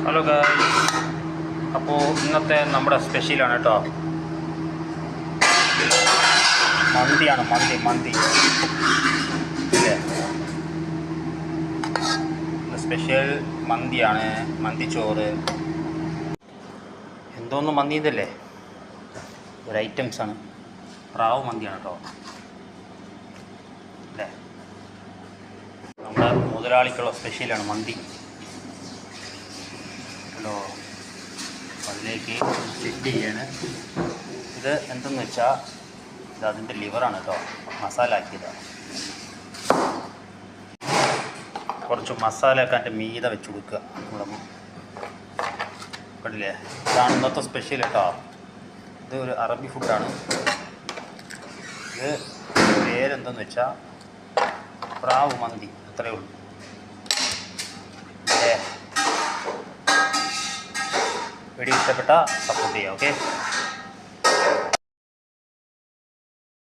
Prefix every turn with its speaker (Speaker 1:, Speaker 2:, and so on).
Speaker 1: Hello guys, അപ്പോൾ ഇന്നത്തെ നമ്മുടെ സ്പെഷ്യലാണ് കേട്ടോ. മന്തിയാണ്, മന്തി ഇല്ലേ? സ്പെഷ്യൽ മന്തിയാണ്, മന്തിച്ചോറ്. എന്തോന്നും മന്തി ഇതല്ലേ, ഒരു ഐറ്റംസാണ്. പ്രാവ് മന്തിയാണ് കേട്ടോ അല്ലേ. നമ്മുടെ മുതലാളിക്കുള്ള സ്പെഷ്യലാണ് മന്തി. ഹലോ, അതിലേക്ക് സെറ്റ് ചെയ്യാണ്. ഇത് എന്തെന്ന് വെച്ചാൽ ഇത് അതിൻ്റെ ലിവറാണ് കേട്ടോ, മസാല ആക്കിയതാണ്. കുറച്ച് മസാലയൊക്കെ അതിൻ്റെ മീത വെച്ച് കൊടുക്കുക. നമ്മളൊന്ന് കണ്ടില്ലേ, ഇതാണ് ഇന്നത്തെ സ്പെഷ്യൽ കേട്ടോ. ഇത് ഒരു അറബി ഫുഡാണ്. ഇത് പേരെന്തെന്ന് വെച്ചാൽ പ്രാവ് മന്തി, അത്രയേ ഉള്ളൂ. വീഡിയോ ഇഷ്ടപ്പെട്ടാൽ സപ്പോർട്ട് ചെയ്യാം. ഓക്കെ.